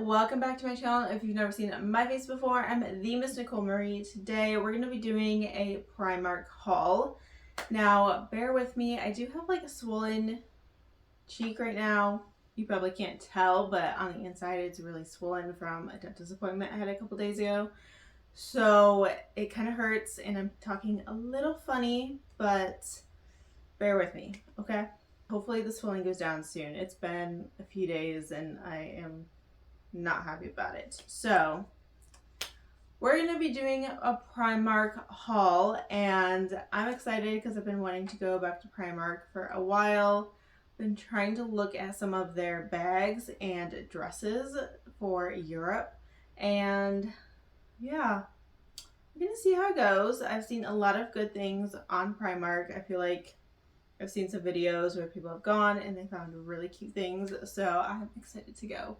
welcome back to my channel. If you've never seen my face before, I'm the Miss Nicole Marie. Today we're going to be doing a Primark haul. Now bear with me, I do have like a swollen cheek right now. You probably can't tell, but on the inside it's really swollen from a dentist appointment I had a couple days ago. So it kind of hurts and I'm talking a little funny, but bear with me, okay? Hopefully the swelling goes down soon. It's been a few days and I am not happy about it. So we're going to be doing a Primark haul and I'm excited because I've been wanting to go back to Primark for a while. Been trying to look at some of their bags and dresses for Europe, and yeah, we're gonna see how it goes. I've seen a lot of good things on Primark. I feel like I've seen some videos where people have gone and they found really cute things, so I'm excited to go.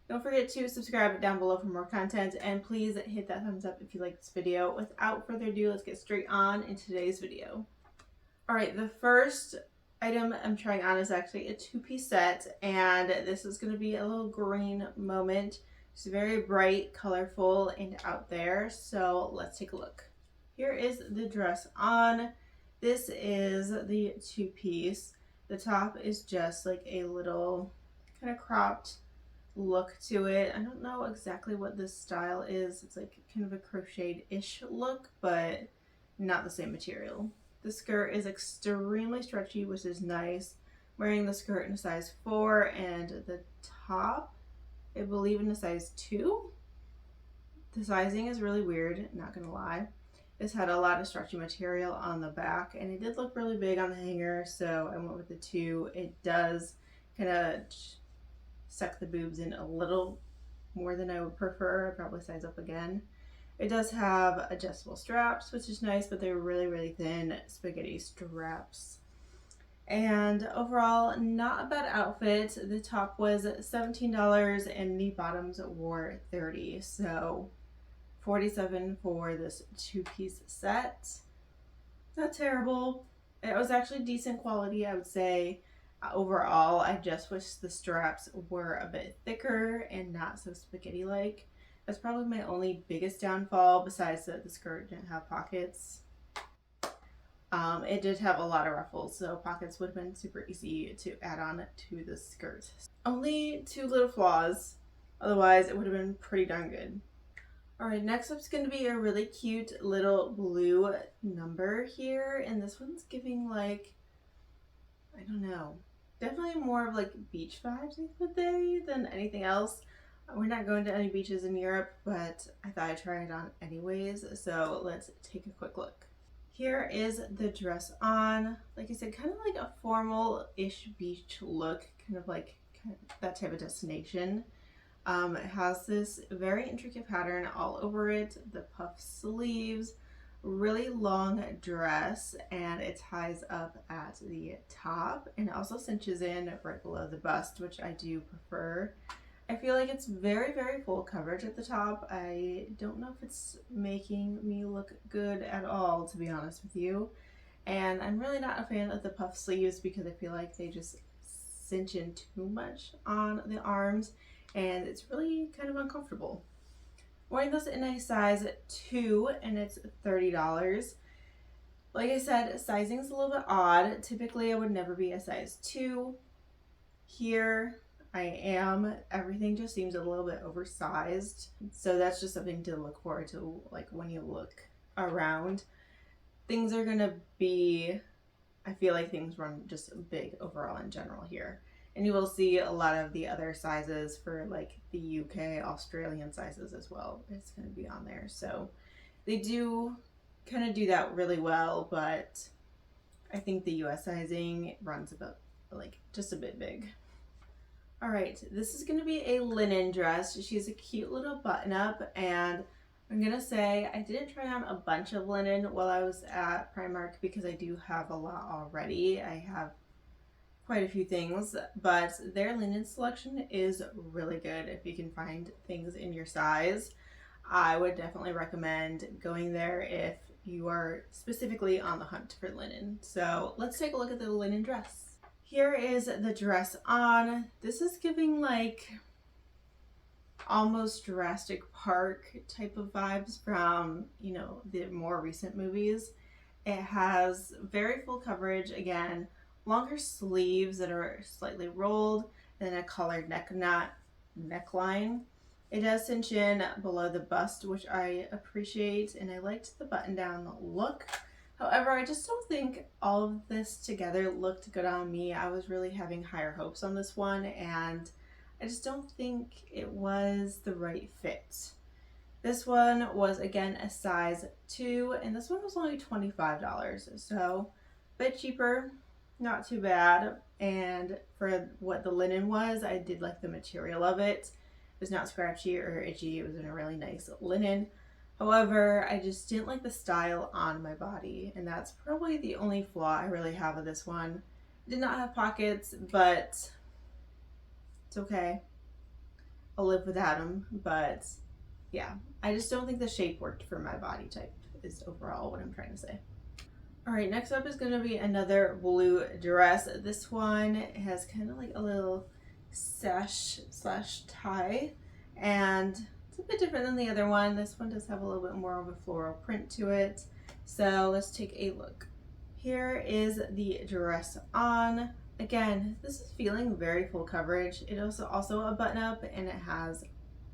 Don't forget to subscribe down below for more content, and please hit that thumbs up if you like this video. Without further ado, let's get straight on into today's video. Alright, the first item I'm trying on is actually a two-piece set, and this is going to be a little green moment. It's very bright, colorful, and out there, so let's take a look. Here is the dress on. This is the two-piece. The top is just like a little kind of cropped look to it. I don't know exactly what this style is. It's like kind of a crocheted-ish look, but not the same material. The skirt is extremely stretchy, which is nice. I'm wearing the skirt in a size 4 and the top, I believe, in a size 2. The sizing is really weird, not gonna lie. This had a lot of stretchy material on the back and it did look really big on the hanger, so I went with the 2. It does kind of suck the boobs in a little more than I would prefer. I'd probably size up again. It does have adjustable straps, which is nice, but they're really, really thin spaghetti straps. And overall, not a bad outfit. The top was $17 and the bottoms were $30. So $47 for this two-piece set. Not terrible. It was actually decent quality, I would say. Overall, I just wish the straps were a bit thicker and not so spaghetti-like. That's probably my only biggest downfall, besides that the skirt didn't have pockets. It did have a lot of ruffles, so pockets would have been super easy to add on to the skirt. Only 2 little flaws, otherwise it would have been pretty darn good. Alright, next up is going to be a really cute little blue number here, and this one's giving like, I don't know, definitely more of like beach vibes, I would say, than anything else. We're not going to any beaches in Europe, but I thought I'd try it on anyways, so let's take a quick look. Here is the dress on. Like I said, kind of like a formal-ish beach look, kind of that type of destination. It has this very intricate pattern all over it, the puff sleeves, really long dress, and it ties up at the top and it also cinches in right below the bust, which I do prefer. I feel like it's very, very full coverage at the top. I don't know if it's making me look good at all, to be honest with you. And I'm really not a fan of the puff sleeves because I feel like they just cinch in too much on the arms and it's really kind of uncomfortable. I'm wearing this in a size 2 and it's $30. Like I said, sizing is a little bit odd. Typically I would never be a size 2. Here I am. Everything just seems a little bit oversized. So that's just something to look forward to, like when you look around. Things are gonna be, I feel like things run just big overall in general here. And you will see a lot of the other sizes for like the UK, Australian sizes as well. It's gonna be on there. So they do kind of do that really well, but I think the US sizing runs about like just a bit big. All right, this is gonna be a linen dress. She's a cute little button up, and I'm gonna say I didn't try on a bunch of linen while I was at Primark because I do have a lot already. I have quite a few things, but their linen selection is really good. If you can find things in your size, I would definitely recommend going there if you are specifically on the hunt for linen. So let's take a look at the linen dress. Here is the dress on. This is giving like almost Jurassic Park type of vibes from, you know, the more recent movies. It has very full coverage again, longer sleeves that are slightly rolled, and a collared neckline. It does cinch in below the bust, which I appreciate, and I liked the button down look. However, I just don't think all of this together looked good on me. I was really having higher hopes on this one, and I just don't think it was the right fit. This one was again a size 2, and this one was only $25. So a bit cheaper, not too bad. And for what the linen was, I did like the material of it. It was not scratchy or itchy. It was in a really nice linen. However, I just didn't like the style on my body, and that's probably the only flaw I really have with this one. It did not have pockets, but it's okay. I'll live without them, but yeah, I just don't think the shape worked for my body type is overall what I'm trying to say. All right, next up is going to be another blue dress. This one has kind of like a little sash slash tie, and it's a bit different than the other one. This one does have a little bit more of a floral print to it. So let's take a look. Here is the dress on. Again, this is feeling very full coverage. It is also a button up, and it has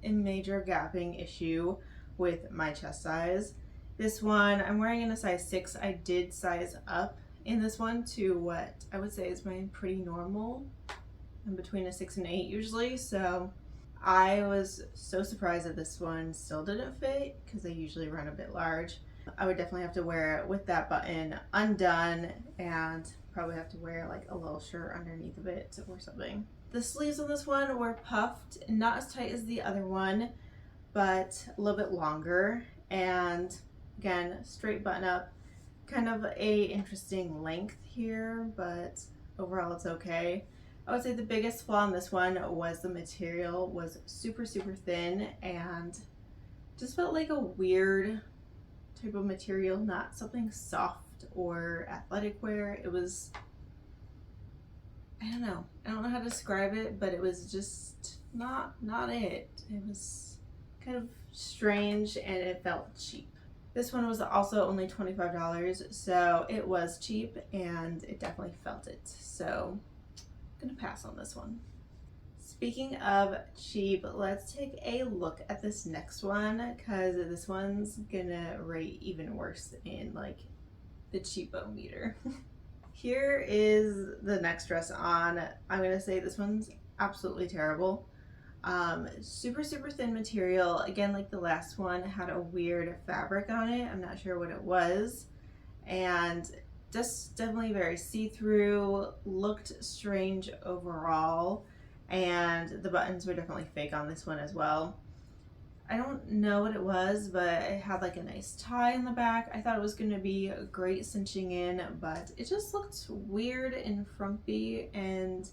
a major gapping issue with my chest size. This one, I'm wearing in a size 6. I did size up in this one to what I would say is my pretty normal. I'm between a 6 and 8 usually, so I was so surprised that this one still didn't fit because I usually run a bit large. I would definitely have to wear it with that button undone, and probably have to wear like a little shirt underneath of it or something. The sleeves on this one were puffed, not as tight as the other one, but a little bit longer, and again, straight button up. Kind of a interesting length here, but overall it's okay. I would say the biggest flaw in this one was the material was super thin, and just felt like a weird type of material, not something soft or athletic wear. It was, I don't know. I don't know how to describe it, but it was just not it. It was kind of strange, and it felt cheap. This one was also only $25, so it was cheap, and it definitely felt it. So I'm gonna pass on this one. Speaking of cheap, let's take a look at this next one, because this one's gonna rate even worse in like the cheapo meter. Here is the next dress on. I'm gonna say this one's absolutely terrible. Super thin material. Again, like the last one, it had a weird fabric on it. I'm not sure what it was. And just definitely very see-through, looked strange overall. And the buttons were definitely fake on this one as well. I don't know what it was, but it had like a nice tie in the back. I thought it was going to be great cinching in, but it just looked weird and frumpy and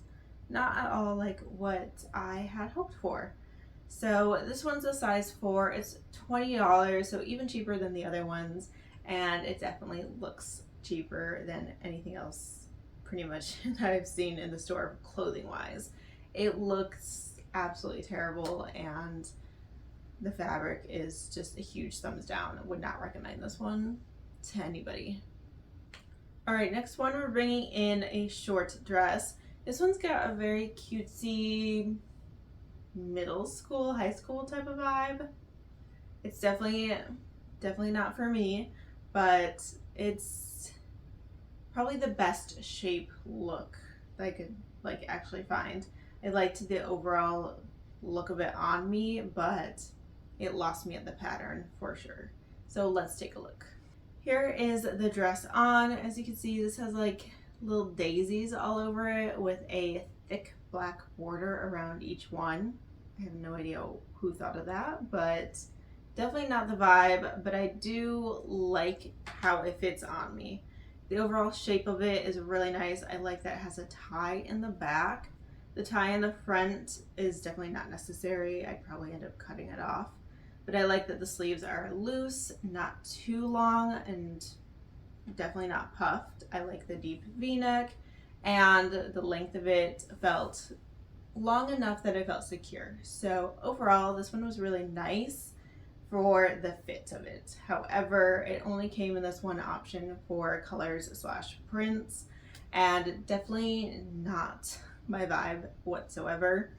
not at all like what I had hoped for. So this one's a size 4. It's $20, so even cheaper than the other ones, and it definitely looks cheaper than anything else pretty much that I've seen in the store clothing wise. It looks absolutely terrible, and the fabric is just a huge thumbs down. I would not recommend this one to anybody. All right, next one, we're bringing in a short dress. This one's got a very cutesy middle school, high school type of vibe. It's definitely not for me, but it's probably the best shape look that I could like actually find. I liked the overall look of it on me, but it lost me at the pattern for sure. So let's take a look. Here is the dress on. As you can see, this has like little daisies all over it with a thick black border around each one. I have no idea who thought of that, but definitely not the vibe, but I do like how it fits on me. The overall shape of it is really nice. I like that it has a tie in the back. The tie in the front is definitely not necessary. I'd probably end up cutting it off. But I like that the sleeves are loose, not too long, and definitely not puffed. I like the deep V-neck, and the length of it felt long enough that I felt secure. So overall, this one was really nice for the fit of it. However, it only came in this one option for colors slash prints, and definitely not my vibe whatsoever.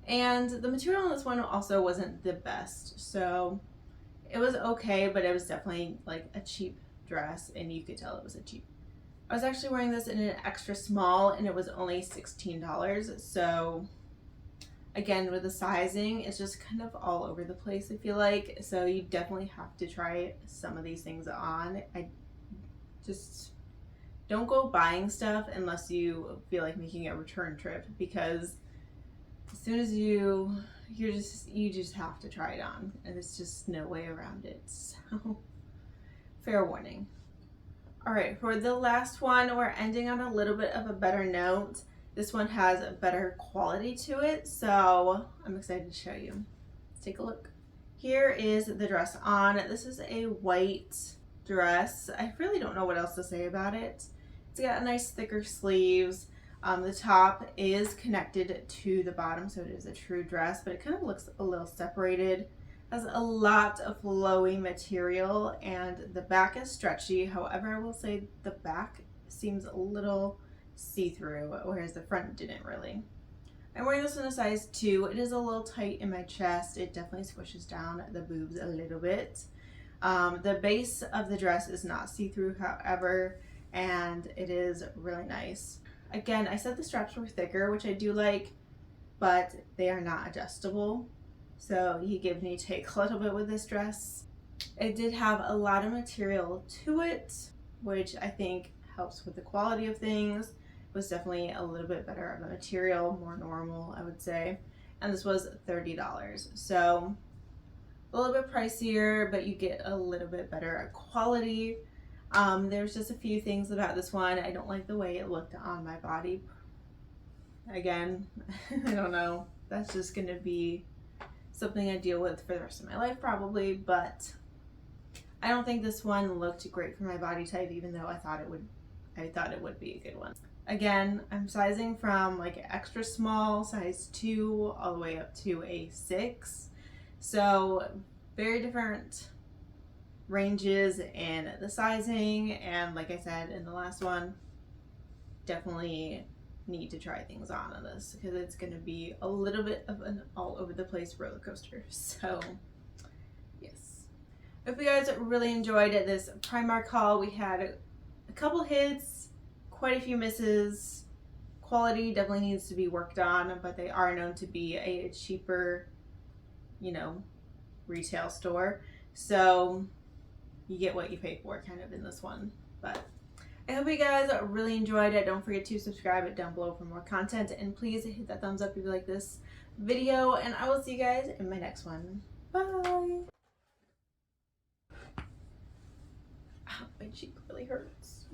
And the material on this one also wasn't the best. So it was okay, but it was definitely like a cheap dress, and you could tell it was a cheap. I was actually wearing this in an extra small, and it was only $16. So again, with the sizing, it's just kind of all over the place, I feel like. So you definitely have to try some of these things on. I just don't go buying stuff unless you feel like making a return trip, because as soon as you just have to try it on, and there's just no way around it. So fair warning. All right, for the last one, we're ending on a little bit of a better note. This one has a better quality to it, so I'm excited to show you. Let's take a look. Here is the dress on. This is a white dress. I really don't know what else to say about it. It's got a nice thicker sleeves. The top is connected to the bottom, so it is a true dress, but it kind of looks a little separated. Has a lot of flowy material, and the back is stretchy. However, I will say the back seems a little see-through, whereas the front didn't really. I'm wearing this in a size 2. It is a little tight in my chest. It definitely squishes down the boobs a little bit. The base of the dress is not see-through, however, and it is really nice. Again, I said the straps were thicker, which I do like, but they are not adjustable. So you give and you take a little bit with this dress. It did have a lot of material to it, which I think helps with the quality of things. It was definitely a little bit better of a material, more normal, I would say. And this was $30. So a little bit pricier, but you get a little bit better quality. There's just a few things about this one. I don't like the way it looked on my body. Again, I don't know. That's just gonna be something I deal with for the rest of my life probably, but I don't think this one looked great for my body type, even though I thought it would be a good one. Again, I'm sizing from like extra small, size 2, all the way up to a 6. So very different ranges in the sizing, and like I said in the last one, definitely need to try things on this, because it's going to be a little bit of an all over the place roller coaster. So yes, hope you guys really enjoyed this Primark haul. We had a couple hits, quite a few misses. Quality definitely needs to be worked on, but they are known to be a cheaper, retail store, so you get what you pay for kind of in this one. But I hope you guys really enjoyed it. Don't forget to subscribe it down below for more content, and please hit that thumbs up if you like this video, and I will see you guys in my next one. Bye. Ow, my cheek really hurts.